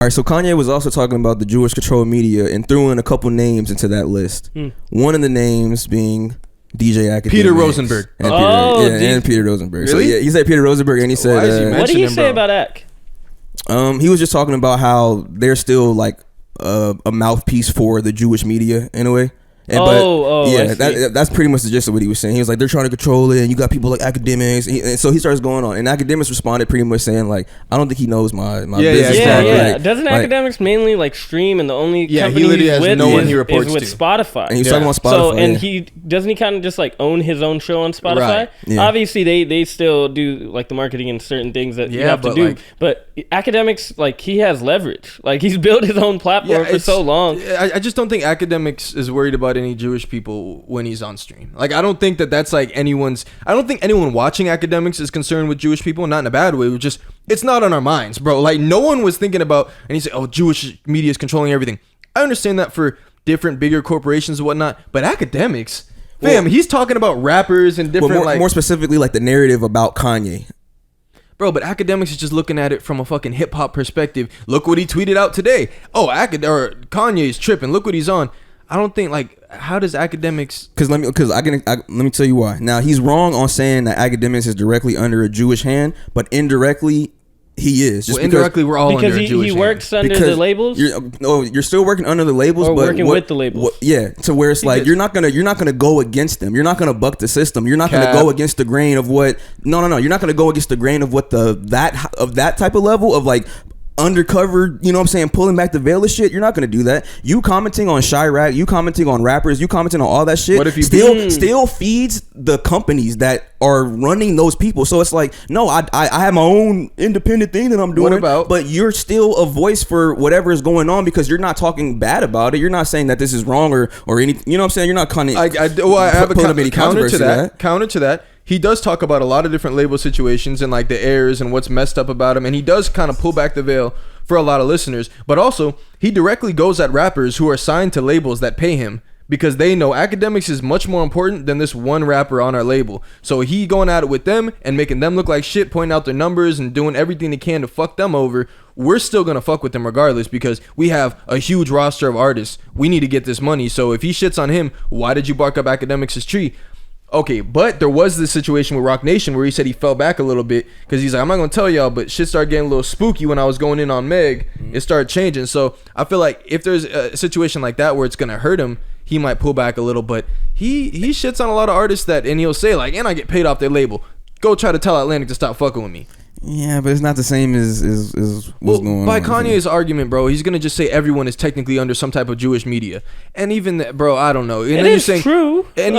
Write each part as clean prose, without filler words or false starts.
All right, so Kanye was also talking about the Jewish controlled media and threw in a couple names into that list. One of the names being DJ Academics. Peter Rosenberg. And Peter Rosenberg. Really? So yeah, he said Peter Rosenberg, and he said, what did he say about Ak? He was just talking about how they're still like a mouthpiece for the Jewish media in a way. That's pretty much the gist of what he was saying. He was like, they're trying to control it, and you got people like Academics, and so he starts going on, and Academics responded pretty much saying like, I don't think he knows my business. Like, doesn't Academics mainly like stream, and the only company he literally has no one he reports is with to. Spotify. And he's talking about Spotify. So and he kind of just like own his own show on Spotify. Right. Yeah. Obviously, they still do like the marketing and certain things that you have to do. But Academics, like he has leverage. Like he's built his own platform for so long. I just don't think Academics is worried about any Jewish people when he's on stream. Like I don't think that's like I don't think anyone watching Academics is concerned with Jewish people, not in a bad way. It's not on our minds, bro. Like no one was thinking about, and he said, oh, Jewish media is controlling everything. I understand that for different bigger corporations and whatnot, but Academics, fam, he's talking about rappers and different more specifically like the narrative about Kanye. Bro, but Academics is just looking at it from a fucking hip hop perspective. Look what he tweeted out today. Oh, Kanye's tripping. Look what he's on. I don't think how does Academics? Let me tell you why. Now he's wrong on saying that Academics is directly under a Jewish hand, but indirectly he is. Just indirectly we're all under a Jewish hand. Because he works under the labels. You're still working under the labels, or but working with the labels. To where it's like you're not gonna go against them. You're not gonna buck the system. You're not gonna go against the grain of what. No. You're not gonna go against the grain of what that type of level of like. Undercover, you know what I'm saying, pulling back the veil of shit. You're not gonna do that. You commenting on Chirac, you commenting on rappers, you commenting on all that shit. What if you still feeds the companies that are running those people? So it's like, no, I have my own independent thing that I'm doing. What about? But you're still a voice for whatever is going on because you're not talking bad about it. You're not saying that this is wrong or anything. You know what I'm saying? You're not kind of. I have a counter to that. Counter to that. He does talk about a lot of different label situations and like the errors and what's messed up about him, and he does kind of pull back the veil for a lot of listeners. But also, he directly goes at rappers who are signed to labels that pay him because they know Academics is much more important than this one rapper on our label. So he going at it with them and making them look like shit, pointing out their numbers and doing everything he can to fuck them over. We're still gonna fuck with them regardless because we have a huge roster of artists. We need to get this money. So if he shits on him, why did you bark up Academics' tree? Okay, but there was this situation with Rock Nation where he said he fell back a little bit because he's like, I'm not going to tell y'all, but shit started getting a little spooky when I was going in on Meg. It started changing. So I feel like if there's a situation like that where it's going to hurt him, he might pull back a little. But he shits on a lot of artists and he'll say like, and I get paid off their label. Go try to tell Atlantic to stop fucking with me. Yeah, but it's not the same as what's going on. By Kanye's argument, bro, he's gonna just say everyone is technically under some type of Jewish media, and even that, bro, I don't know. And it is true, and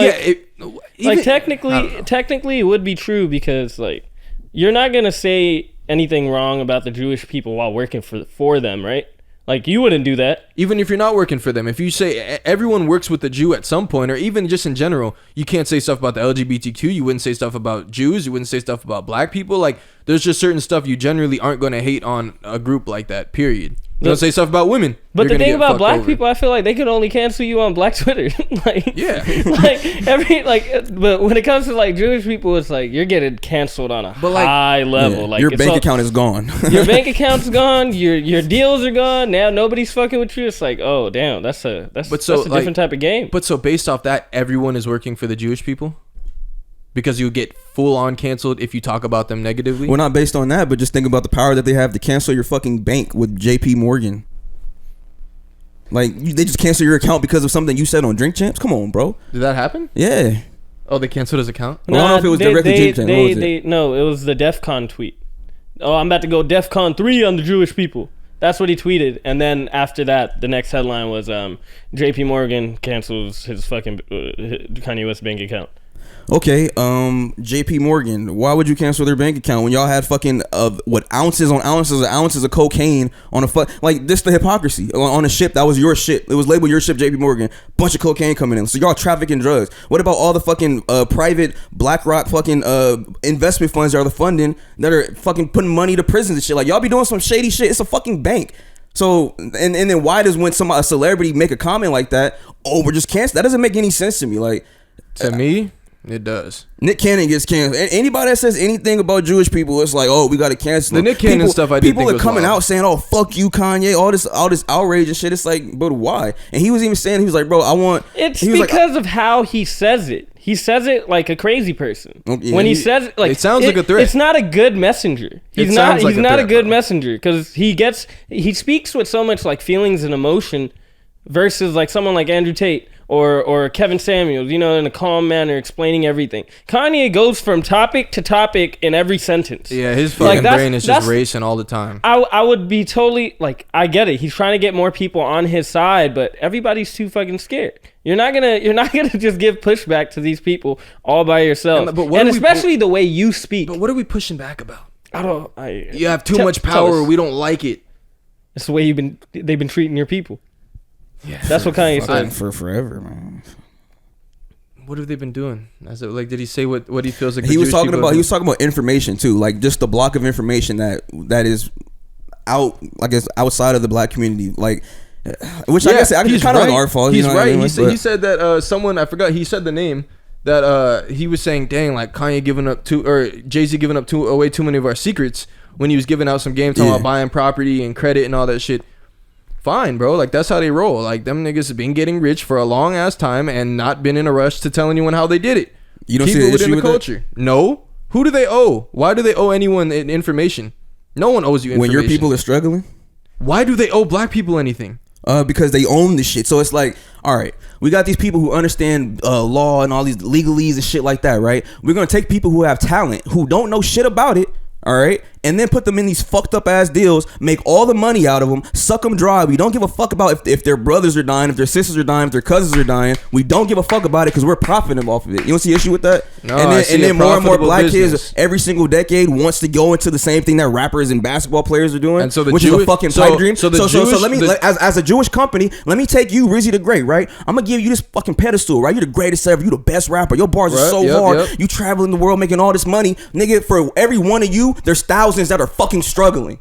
technically, it would be true because like you're not gonna say anything wrong about the Jewish people while working for them, right? Like you wouldn't do that. Even if you're not working for them. If you say everyone works with the Jew at some point, or even just in general, you can't say stuff about the LGBTQ. You wouldn't say stuff about Jews. You wouldn't say stuff about black people. Like there's just certain stuff you generally aren't going to hate on a group like that, period. You don't say stuff about women. But the thing about black people, I feel like they could only cancel you on Black Twitter. But when it comes to like Jewish people, it's like you're getting canceled on a high level. Yeah, like your bank account is gone. Your bank account's gone. Your deals are gone. Now nobody's fucking with you. It's like, oh damn, that's a different type of game. But so based off that, everyone is working for the Jewish people? Because you get full on canceled if you talk about them negatively? Well, not based on that, but just think about the power that they have to cancel your fucking bank with JP Morgan. Like, they just cancel your account because of something you said on Drink Champs? Come on, bro. Did that happen? Yeah. Oh, they canceled his account? I don't know if it was directly Drink Champs. No, it was the DEF CON tweet. Oh, I'm about to go DEF CON 3 on the Jewish people. That's what he tweeted. And then after that, the next headline was JP Morgan cancels his fucking Kanye West bank account. Okay, JP Morgan, why would you cancel their bank account when y'all had fucking ounces of cocaine on this the hypocrisy on a ship that was your ship. It was labeled your ship, JP Morgan. Bunch of cocaine coming in. So y'all trafficking drugs. What about all the fucking private BlackRock fucking investment funds that are the funding that are fucking putting money to prisons and shit? Like y'all be doing some shady shit. It's a fucking bank. So and then why does when a celebrity make a comment like that, oh, we're just canceled? That doesn't make any sense to me. Like to me, It does. Nick Cannon gets canceled. Anybody that says anything about Jewish people, it's like, oh, we got to cancel the Nick Cannon stuff. People are coming out saying, oh, fuck you, Kanye. All this outrage and shit. It's like, but why? And he was even saying, he was like, bro, I want. It's because of how he says it. He says it like a crazy person. Yeah, when he says it, like, it sounds like a threat. It's not a good messenger. He's not a good messenger because he speaks with so much like feelings and emotion versus like someone like Andrew Tate or Kevin Samuels, you know, in a calm manner explaining everything. Kanye goes from topic to topic in every sentence. Yeah, his fucking brain is just racing all the time. I would be totally like, I get it. He's trying to get more people on his side, but everybody's too fucking scared. You're not gonna just give pushback to these people all by yourself. And especially the way you speak. But what are we pushing back about? You have too much power. We don't like it. It's the way they've been treating your people. Yeah, that's what Kanye said for forever, man. What have they been doing? Did he say what he feels like? He was talking about information too, like just the block of information that is out, I guess, outside of the black community, like. Which I guess it's kind of like our fault. He's right. He said that someone, I forgot, he said the name, that he was saying, dang, like Kanye giving up Jay-Z giving up away too many of our secrets when he was giving out some game talking about buying property and credit and all that shit. Fine, bro. Like, that's how they roll. Like, them niggas have been getting rich for a long ass time and not been in a rush to tell anyone how they did it. You don't see the issue with culture. No. Who do they owe? Why do they owe anyone information? No one owes you information. When your people are struggling? Why do they owe black people anything? Because they own this shit. So it's like, all right, we got these people who understand law and all these legalese and shit like that, right? We're going to take people who have talent, who don't know shit about it, all right, and then put them in these fucked up ass deals, make all the money out of them, suck them dry. We don't give a fuck about if their brothers are dying, if their sisters are dying, if their cousins are dying. We don't give a fuck about it because we're profiting off of it. You don't see issue with that? No, and then more and more black business. kids every single decade wants to go into the same thing that rappers and basketball players are doing, and so which is a fucking pipe dream. So let me, as a Jewish company, let me take you, Rizzy the Great, right? I'm gonna give you this fucking pedestal, right? You're the greatest ever. You the best rapper. Your bars are so hard. Yep. You traveling the world making all this money, nigga. For every one of you, there's thousands that are fucking struggling.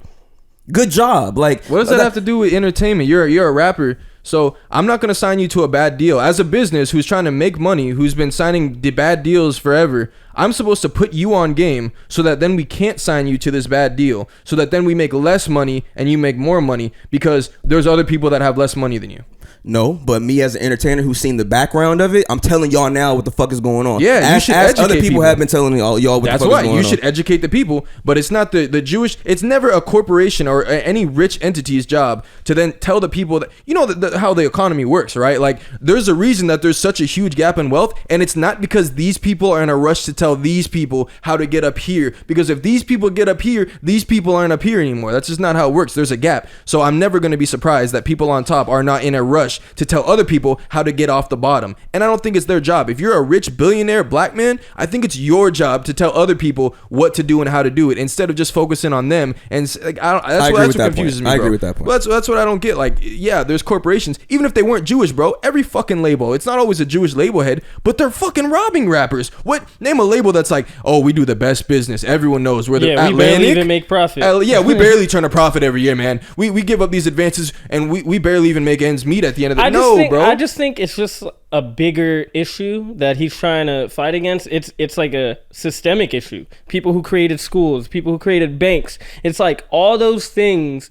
Good job. Like, what does that have to do with entertainment? You're a rapper, so I'm not gonna sign you to a bad deal. As a business who's trying to make money, who's been signing the bad deals forever, I'm supposed to put you on game so that then we can't sign you to this bad deal, so that then we make less money and you make more money because there's other people that have less money than you. No, but me as an entertainer who's seen the background of it, I'm telling y'all now what the fuck is going on. Yeah, you should educate other people have been telling y'all what the fuck is going on. That's why you should educate the people, but it's not the Jewish. It's never a corporation or any rich entity's job to then tell the people that, you know, how the economy works, right? Like, there's a reason that there's such a huge gap in wealth, and it's not because these people are in a rush to tell these people how to get up here. Because if these people get up here, these people aren't up here anymore. That's just not how it works. There's a gap. So I'm never going to be surprised that people on top are not in a rush to tell other people how to get off the bottom. And I don't think it's their job. If you're a rich billionaire black man, I think it's your job to tell other people what to do and how to do it, instead of just focusing on them. And like, that's what confuses me, bro. I agree with that point. Well, that's what I don't get. Like, yeah, there's corporations, even if they weren't Jewish, bro. Every fucking label, it's not always a Jewish label head, but they're fucking robbing rappers. What? Name a label that's like, oh, we do the best business. Everyone knows where they're Atlantic. We barely even make profit. We barely turn a profit every year, man. We give up these advances and we barely even make ends meet at the end of the day. Bro. I just think it's just a bigger issue that he's trying to fight against. It's like a systemic issue. People who created schools, people who created banks. It's like all those things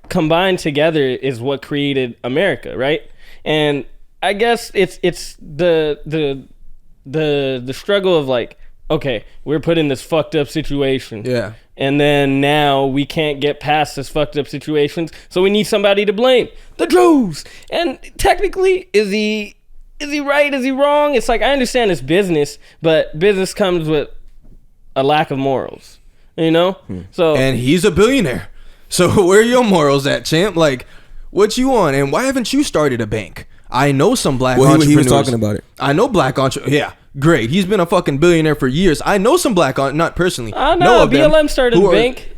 combined together is what created America, right? And I guess it's the struggle of like, okay, we're put in this fucked up situation. Yeah. And then now we can't get past this fucked up situations, so we need somebody to blame. The Jews. And technically, is he right? Is he wrong? It's like, I understand it's business, but business comes with a lack of morals, you know? So, and he's a billionaire. So where are your morals at, champ? Like, what you on? And why haven't you started a bank? I know some black entrepreneurs. He was talking about it. I know black entrepreneurs. Yeah. Great. He's been a fucking billionaire for years. I know some black, not personally. I know BLM started a bank.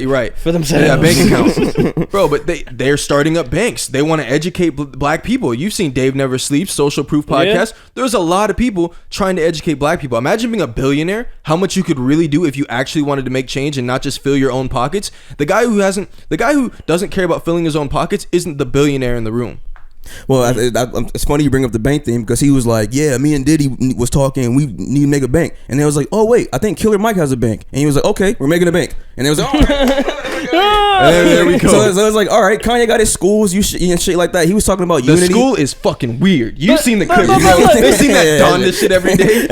Right. For themselves. Yeah, bank accounts. Bro, but they're starting up banks. They want to educate black people. You've seen Dave Never Sleeps, Social Proof podcast. Yeah. There's a lot of people trying to educate black people. Imagine being a billionaire, how much you could really do if you actually wanted to make change and not just fill your own pockets. The guy who doesn't care about filling his own pockets isn't the billionaire in the room. Well, it's funny you bring up the bank thing because he was like, yeah, me and Diddy was talking and we need to make a bank. And they was like, oh, wait, I think Killer Mike has a bank. And he was like, okay, we're making a bank. And they was like, all right. there we go. So it was like, all right, Kanye got his schools and shit like that. He was talking about the unity. School is fucking weird. You've seen the clip. They seen that Don this shit every day.